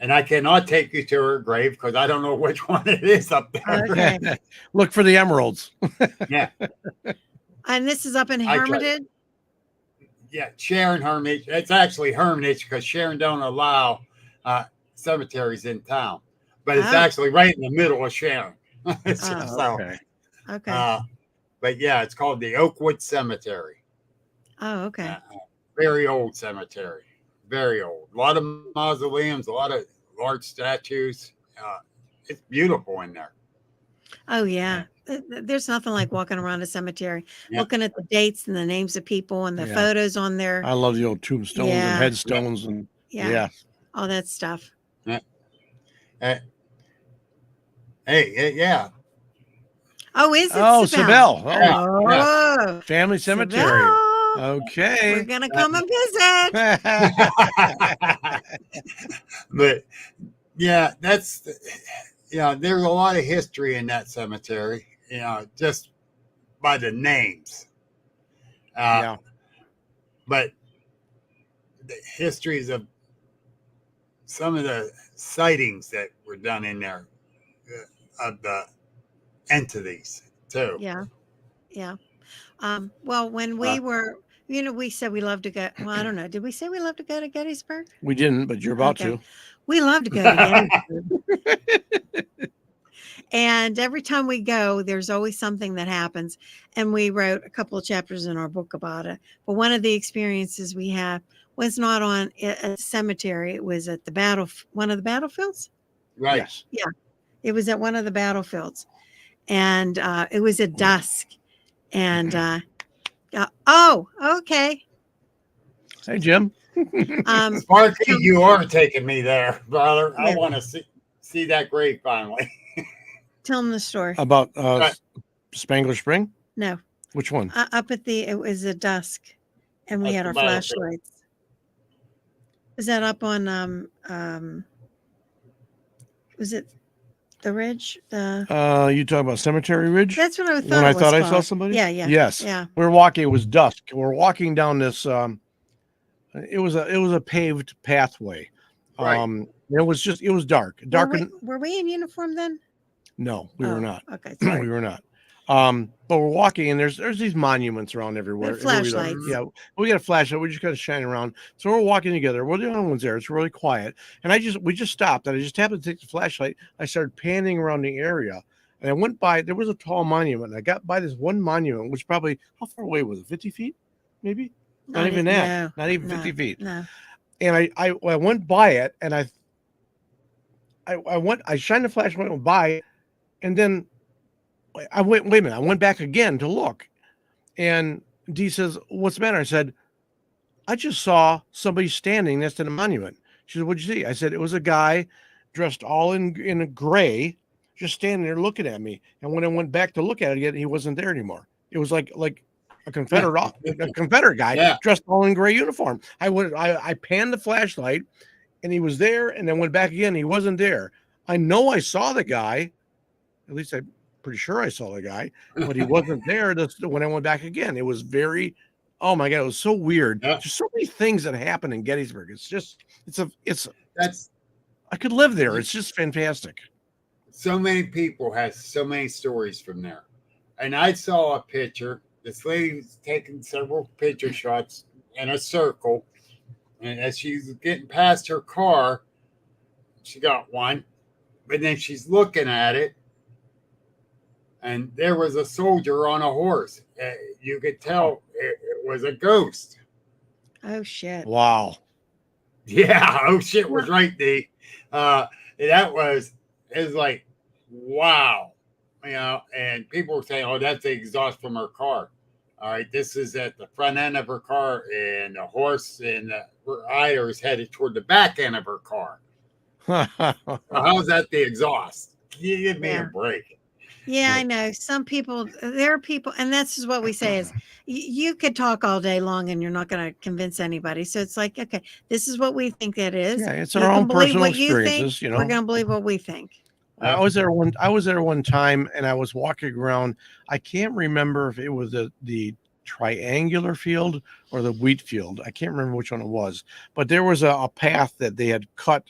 And I cannot take you to her grave because I don't know which one it is up there. Okay. Look for the emeralds. Yeah. And this is up in Hermitage? Yeah, Sharon Hermitage. It's actually Hermitage because Sharon don't allow cemeteries in town. But it's actually right in the middle of Sharon. Okay. But yeah, it's called the Oakwood Cemetery. Oh, okay. Very old cemetery. Very old. A lot of mausoleums, a lot of large statues. It's beautiful in there. Oh, yeah. There's nothing like walking around a cemetery, looking at the dates and the names of people and the photos on there. I love the old tombstones and headstones and all that stuff. Yeah. Hey, yeah. Oh, is it Sibel? Oh, Family cemetery. Sibel. Okay. We're going to come and visit. But yeah, there's a lot of history in that cemetery, just by the names. But the histories of some of the sightings that were done in there of the entities too. Yeah. Well, when we were, we said we love to go. Well, I don't know. Did we say we love to go to Gettysburg? We didn't, but you're about to. We love to go to Gettysburg. And every time we go, there's always something that happens. And we wrote a couple of chapters in our book about it. But one of the experiences we had was not on a cemetery. It was at one of the battlefields. Right. Yes. Yeah. It was at one of the battlefields. And it was at dusk. And, okay. Hey, Jim. Sparky, you are taking me there, brother. I want to see that grave finally. Tell them the story. About Spangler Spring? No. Which one? Up at it was at dusk, and we had our flashlights. Was that up on was it the Ridge? You talking about Cemetery Ridge? That's what I thought. When I thought I saw somebody? Yeah. Yes. Yeah. We're walking, it was dusk. We're walking down this it was a paved pathway. Right. It was dark. Were we in uniform then? No, we were not. Okay. Sorry. We were not. But we're walking and there's these monuments around everywhere. Flashlights. Yeah, we got a flashlight. We just got to shine around. So we're walking together. We're the only ones there. It's really quiet. And we just stopped and I just happened to take the flashlight. I started panning around the area and I went by, there was a tall monument. I got by this one monument, which probably, how far away was it? 50 feet, maybe? Not even that. Not even 50 feet. No. And I went by it and I shined the flashlight, went by, and then I wait a minute. I went back again to look. And Dee says, "What's the matter?" I said, "I just saw somebody standing next to the monument." She said, "What'd you see?" I said, "It was a guy dressed all in a gray, just standing there looking at me. And when I went back to look at it again, he wasn't there anymore. It was like a Confederate guy dressed all in gray uniform. I panned the flashlight and he was there and then went back again. He wasn't there. I know I saw the guy. At least I'm pretty sure I saw the guy, but he wasn't there when I went back again. It was oh my God, it was so weird. There's so many things that happen in Gettysburg. I could live there. It's just fantastic. So many people have so many stories from there. And I saw a picture. This lady was taking several picture shots in a circle. And as she was getting past her car, she got one. but then she's looking at it, and there was a soldier on a horse. You could tell it was a ghost. Oh shit. Wow. Yeah. Oh shit was right, D. That was like, wow. And people were saying, "Oh, that's the exhaust from her car." All right, this is at the front end of her car, and the horse and the rider is headed toward the back end of her car. How's that the exhaust? Give me a break. Yeah, I know. Some people, there are people, and this is what we say is you could talk all day long and you're not going to convince anybody. So it's like, okay, this is what we think it is. Yeah, it's our own personal experiences, We're going to believe what we think. I was there one time, and I was walking around. I can't remember if it was the triangular field or the wheat field. I can't remember which one it was, but there was a path that they had cut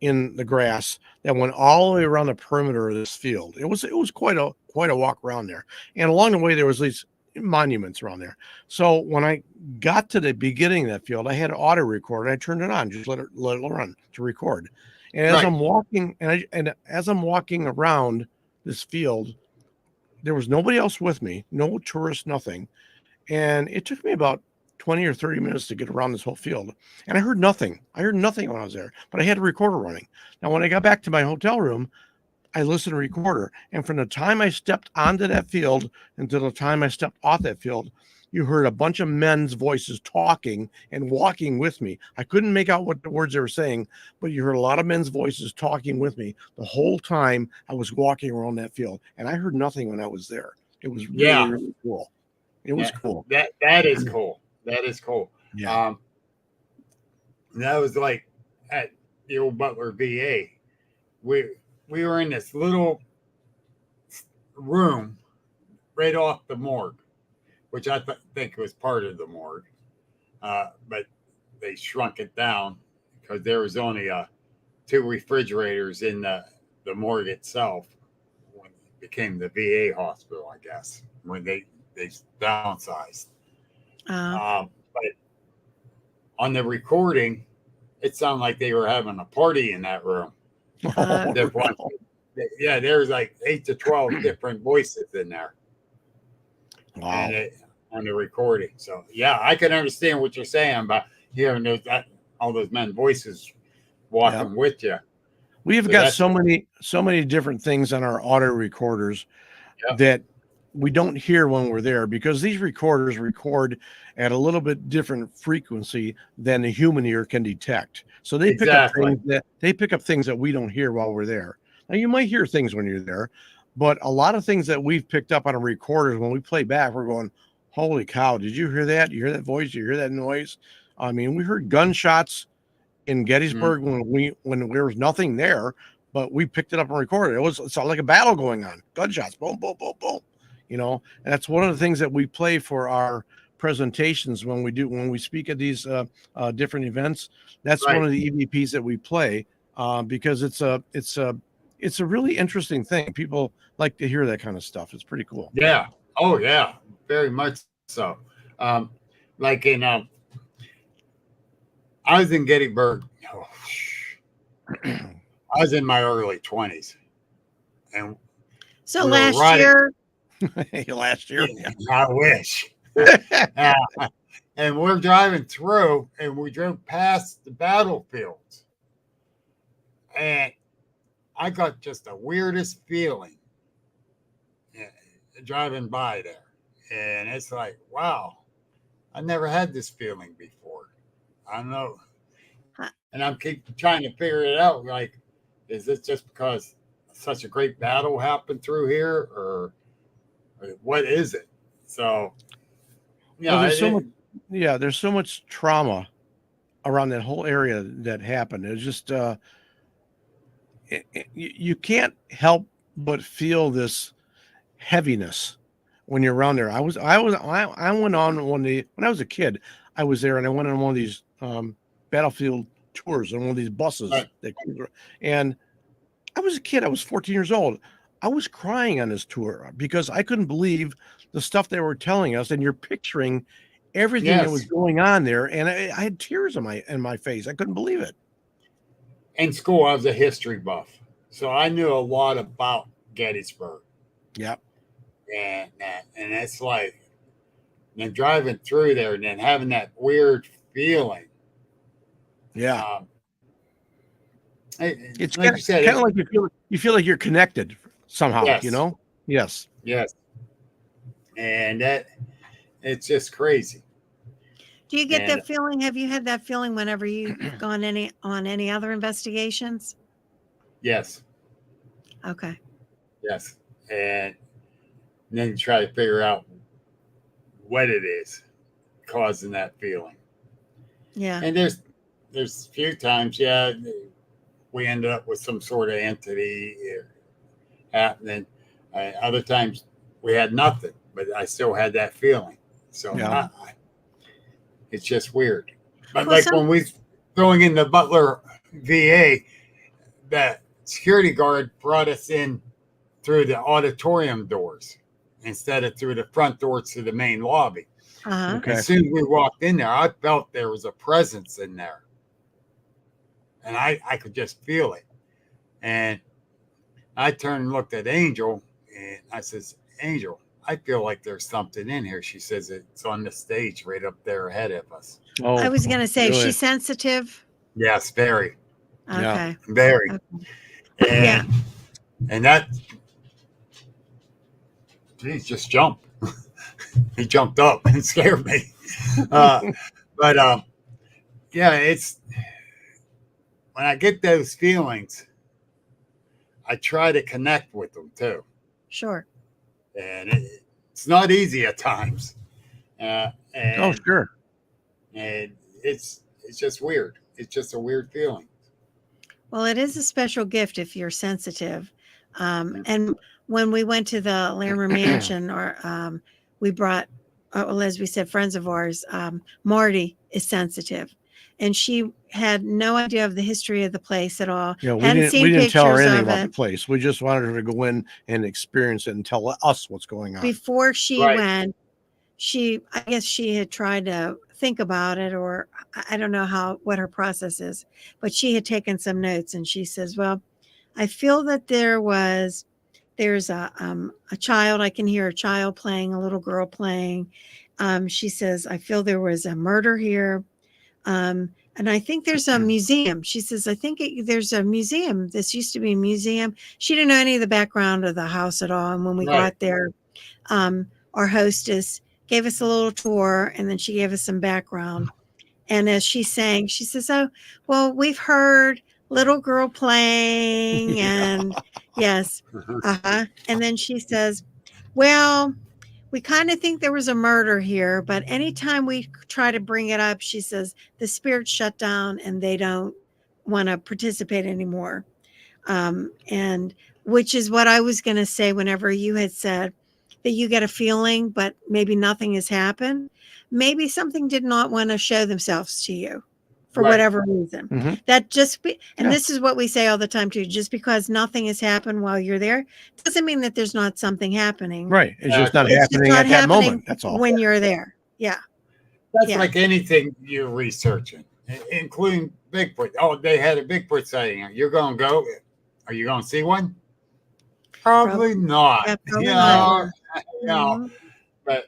in the grass that went all the way around the perimeter of this field. It was quite a walk around there, and along the way there was these monuments around there. So when I got to the beginning of that field, I had an auto recorder. I turned it on, just let it run to record. And as I'm walking, and as I'm walking around this field, there was nobody else with me, no tourists, nothing. And it took me about 20 or 30 minutes to get around this whole field. And I heard nothing. I heard nothing when I was there, but I had a recorder running. Now, when I got back to my hotel room, I listened to a recorder. And from the time I stepped onto that field until the time I stepped off that field, you heard a bunch of men's voices talking and walking with me. I couldn't make out what the words they were saying, but you heard a lot of men's voices talking with me the whole time I was walking around that field. And I heard nothing when I was there. It was really, really cool. It was cool. That is cool. That is cool. Yeah. That was like at the old Butler VA. We were in this little room right off the morgue, which I think was part of the morgue, but they shrunk it down because there was only 2 refrigerators in the morgue itself when it became the VA hospital, I guess, when they downsized. But on the recording, it sounded like they were having a party in that room. Yeah, there's like 8 to 12 different voices in there. Wow. And on the recording. So yeah, I can understand what you're saying about hearing all those men voices walking with you. We've got so many different things on our auto recorders that we don't hear when we're there, because these recorders record at a little bit different frequency than the human ear can detect. So they pick up things that we don't hear while we're there. Now you might hear things when you're there, but a lot of things that we've picked up on a recorder, when we play back, we're going, holy cow, did you hear that? You hear that voice? You hear that noise? I mean, we heard gunshots in Gettysburg when there was nothing there, but we picked it up and recorded. It sounded like a battle going on. Gunshots, boom, boom, boom, boom. And that's one of the things that we play for our presentations when we speak at these different events. That's one of the EVPs that we play because it's a really interesting thing. People like to hear that kind of stuff. It's pretty cool. Yeah. Oh yeah, very much so. Like in I was in Gettysburg. I was in my early 20s, and so last year. Last year, I wish. And we're driving through, and we drove past the battlefields, and I got just the weirdest feeling driving by there. And it's like, wow, I never had this feeling before. I don't know. And I'm keep trying to figure it out. Like, is this just because such a great battle happened through here, or what is it? So, there's so much trauma around that whole area that happened. It's just you can't help but feel this heaviness when you're around there. I went on when I was a kid. I was there, and I went on one of these battlefield tours on one of these buses and I was a kid. I was 14 years old. I was crying on this tour because I couldn't believe the stuff they were telling us, and you're picturing everything that was going on there, and I had tears in my face. I couldn't believe it. In school, I was a history buff, So I knew a lot about Gettysburg Yep. and that, and it's like then driving through there and then having that weird feeling. Yeah. It's Like kind you said, of like you feel like you're connected somehow, yes, you know? Yes. yes, and that it's just crazy. Do you get And that feeling? Have you had that feeling whenever you've gone on any other investigations? yes, Okay. yes, and then you try to figure out what it is causing that feeling. Yeah. And there's a few times, yeah, we ended up with some sort of entity happening. Other times we had nothing, but I still had that feeling. So Yeah. it's just weird. But Well, like when we going in the Butler VA, that security guard brought us in through the auditorium doors instead of through the front doors to the main lobby. Uh-huh. Okay. As soon as we walked in there, I felt there was a presence in there. And I could just feel it. And I turned and looked at Angel and I says, Angel, I feel like there's something in here. She says it's on the stage right up there ahead of us. Oh, I was going to say, is really? she sensitive? Yes, very, Yeah. Okay. very. Okay. Yeah. And that, geez, just jumped. He jumped up and scared me. But yeah, it's when I get those feelings, I try to connect with them too. Sure. And it's not easy at times. And, Oh, sure. And it's just weird. It's just a weird feeling. Well, it is a special gift if you're sensitive. And when we went to the Larimer Mansion, or we brought, well, as we said, friends of ours, Marty is sensitive. And she had no idea of the history of the place at all. Yeah, we Hadn't seen didn't tell her pictures anything of about it. the place. We just wanted her to go in and experience it and tell us what's going on. Before she Right. went, I guess she had tried to think about it, or I don't know what her process is, but she had taken some notes and she says, well, I feel that there's a child. I can hear a child playing, a little girl playing. She says, I feel there was a murder here. And I think there's a museum. She says, I think there's a museum. This used to be a museum. She didn't know any of the background of the house at all. And when we got there, our hostess gave us a little tour, and then she gave us some background. And as she sang, she says, oh, well, we've heard little girl playing. And yes. Uh-huh. And then she says, well, we kind of think there was a murder here, but anytime we try to bring it up, she says the spirits shut down and they don't want to participate anymore. And which is what I was going to say whenever you had said that you get a feeling, but maybe nothing has happened. Maybe something did not want to show themselves to you for whatever reason. Mm-hmm. That this is what we say all the time too, just because nothing has happened while you're there doesn't mean that there's not something happening. Right. It's just not It's happening not at that happening moment. That's all. when you're there. Yeah. That's Yeah. like anything you're researching, including Bigfoot. Oh, they had a Bigfoot sighting. You're going to go? Are you going to see one? Probably not. Yeah, probably You not. know, Mhm. but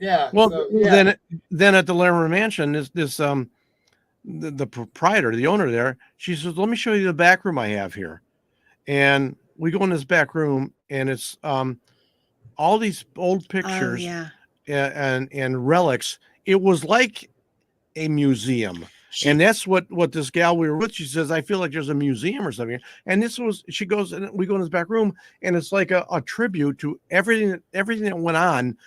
yeah. Well, so, yeah. then at the Larimer Mansion, the proprietor, the owner there, she says, let me show you the back room I have here. And we go in this back room, and it's all these old pictures Oh, yeah. and relics. It was like a museum. And that's what this gal we were with, she says, I feel like there's a museum or something. And she goes, and we go in this back room, and it's like a tribute to everything that went on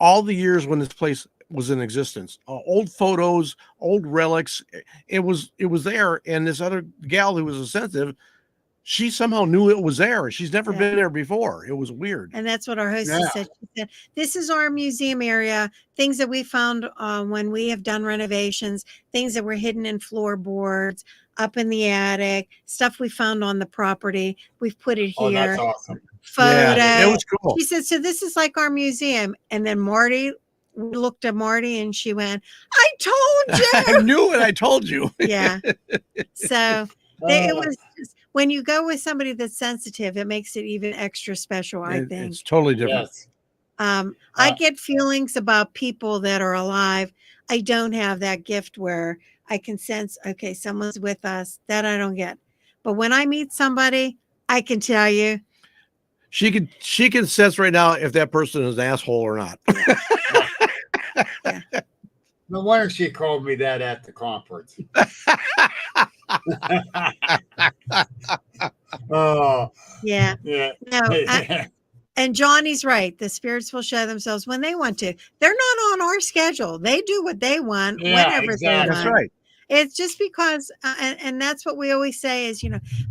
all the years when this place was in existence. Old photos, old relics. It was there. And this other gal who was a sensitive, she somehow knew it was there. She's never been there before. It was weird. And that's what our hostess said. She said, this is our museum area, things that we found when we have done renovations, things that were hidden in floorboards, up in the attic, stuff we found on the property. We've put it here. Oh, that's awesome. Photos. Yeah, it was cool. She said, so this is like our museum. And then Marty, we looked at Marty and she went, I told you. I knew it. I told you. Yeah. So it was just, when you go with somebody that's sensitive, it makes it even extra special, I think. It's totally different. Yes. I get feelings about people that are alive. I don't have that gift where I can sense, okay, someone's with us. That I don't get. But when I meet somebody, I can tell you. She can sense right now if that person is an asshole or not. Yeah. No wonder she called me that at the conference. Oh, Yeah. yeah. No, and Johnny's right. The spirits will show themselves when they want to. They're not on our schedule. They do what they want Yeah, whenever exactly. they want. That's right. It's just because, and that's what we always say is,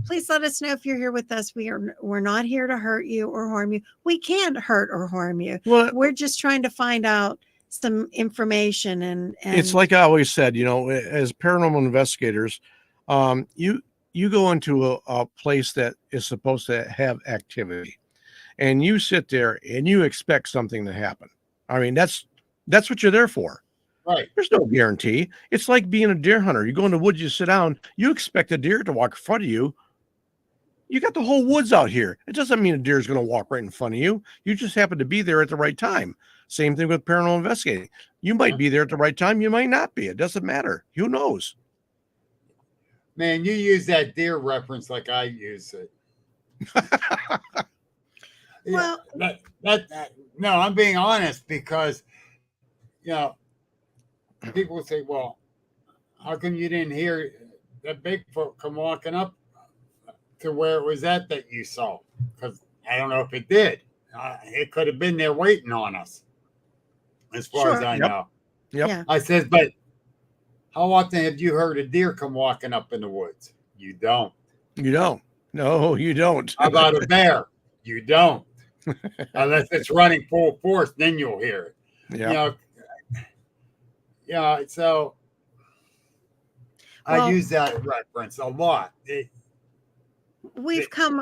please let us know if you're here with us. We're not here to hurt you or harm you. We can't hurt or harm you. Well, We're just trying to find out some information, and it's like I always said, as paranormal investigators, you go into a place that is supposed to have activity, and you sit there and you expect something to happen. I mean, that's what you're there for. Right. There's no guarantee. It's like being a deer hunter. You go in the woods, you sit down, you expect a deer to walk in front of you. You got the whole woods out here. It doesn't mean a deer is going to walk right in front of you. You just happen to be there at the right time. Same thing with paranormal investigating. You might be there at the right time. You might not be. It doesn't matter. Who knows? Man, you use that deer reference like I use it. Well, no, I'm being honest because, people say, well, how come you didn't hear that Bigfoot come walking up to where it was at that you saw? Because I don't know if it did. It could have been there waiting on us, as far as I know. Yep. Yeah. I said, but how often have you heard a deer come walking up in the woods? You don't. You don't. No, you don't. How about a bear? You don't. Unless it's running full force, then you'll hear it. Yeah. So I use that reference a lot. We've come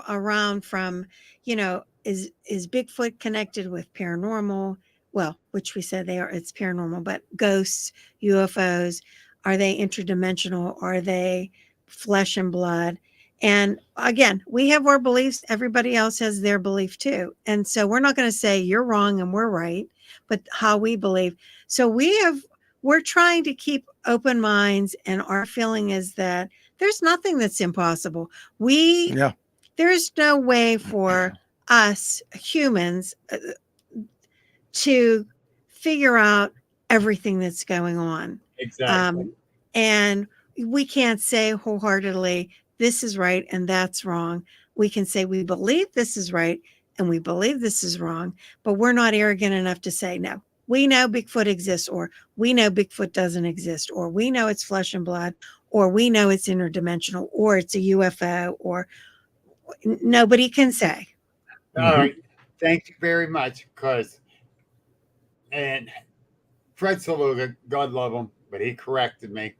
around from, is Bigfoot connected with paranormal? Well, which we said it's paranormal, but ghosts, UFOs, are they interdimensional? Are they flesh and blood? And again, we have our beliefs. Everybody else has their belief too. And so we're not going to say you're wrong and we're right, but how we believe. So we're trying to keep open minds, and our feeling is that there's nothing that's impossible. There's no way for us humans to figure out everything that's going on. Exactly. And we can't say wholeheartedly, this is right and that's wrong. We can say we believe this is right and we believe this is wrong, but we're not arrogant enough to say, no, we know Bigfoot exists, or we know Bigfoot doesn't exist, or we know it's flesh and blood, or we know it's interdimensional, or it's a UFO, or nobody can say. All right. Thank you very much. And Fred Saluga, God love him, but he corrected me.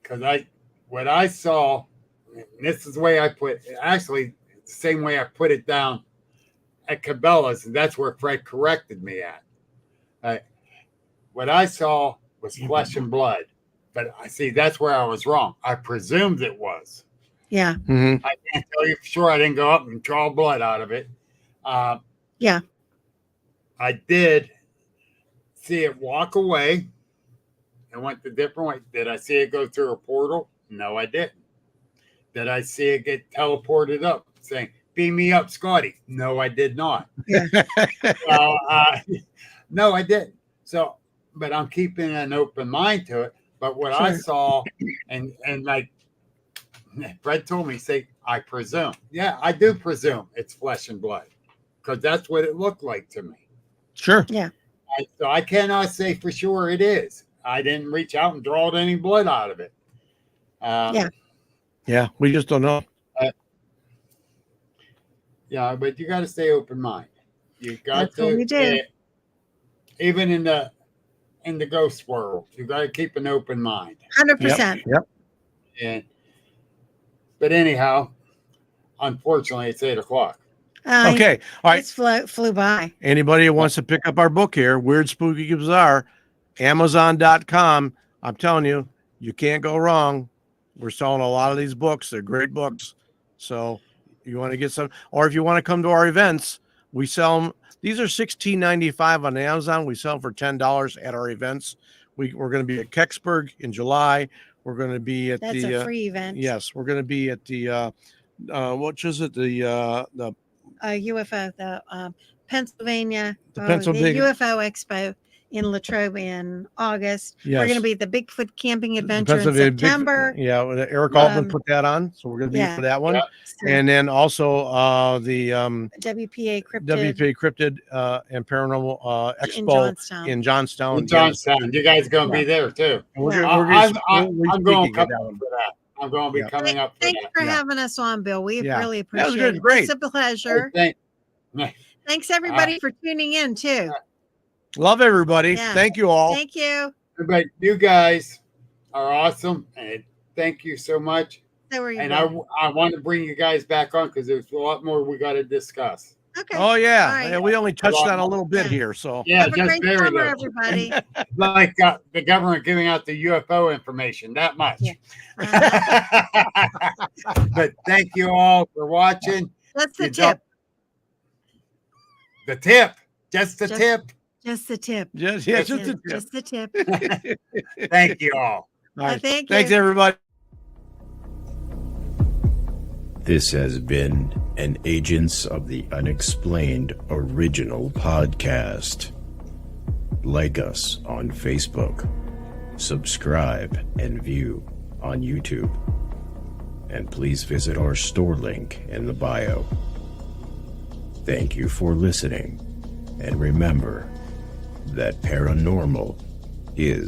Because what I saw, this is the way I put it, actually, the same way I put it down at Cabela's, and that's where Fred corrected me at. What I saw was flesh and blood, but I see that's where I was wrong. I presumed it was. Yeah. Mm-hmm. I can't tell you for sure. I didn't go up and draw blood out of it. Yeah. I did see it walk away and went the different way. Did I see it go through a portal? No, I didn't. Did I see it get teleported up saying, beam me up, Scotty? No, I did not. Yeah. No, I didn't. So, but I'm keeping an open mind to it. But what I saw, and like Fred told me, say, I presume. Yeah, I do presume it's flesh and blood because that's what it looked like to me. Sure. Yeah. So I cannot say for sure it is. I didn't reach out and draw any blood out of it. Yeah, we just don't know. Yeah, but you got to stay open minded. You got That's what we do. Even in the ghost world, you got to keep an open mind. 100%. Yep. But anyhow, unfortunately, it's 8:00. Okay. All right. It flew by. Anybody who wants to pick up our book here, Weird, Spooky, Bizarre, Amazon.com. I'm telling you, you can't go wrong. We're selling a lot of these books. They're great books. So you want to get some, or if you want to come to our events, we sell them. These are $16.95 on Amazon. We sell them for $10 at our events. We're going to be at Kecksburg in July. We're going to be at That's a free event. Yes, we're going to be at the which is it? The UFO, the Pennsylvania, The Pennsylvania the UFO Expo in Latrobe in August. Yes. We're going to be at the Bigfoot Camping Adventure in September. Eric Altman put that on, so we're going to be for that one. Yeah. And then also the WPA Cryptid and Paranormal Expo in Johnstown. In Johnstown. You guys going to be there too. I'm going to come up for that. I'm going to be coming up for Thanks that. for having us on, Bill. We really That was appreciate good. it. Great. It's a pleasure. Thanks everybody for tuning in too. Love everybody. Yeah. Thank you all. Thank you. But you guys are awesome, and thank you so much. So are you. And Bill. I want to bring you guys back on because there's a lot more we got to discuss. Okay. Oh yeah. All right. Yeah, we only touched on a little bit here, so Yeah, Have a just great very summer, little. everybody. Like the government giving out the UFO information, that much. Yeah. But thank you all for watching. That's the You tip. The tip, just the tip. Just the tip. just Just the tip. Thank you all. All right. Thank Thanks you. everybody. This has been an Agents of the Unexplained original podcast. Like us on Facebook, subscribe and view on YouTube, and please visit our store link in the bio. Thank you for listening, and remember that paranormal is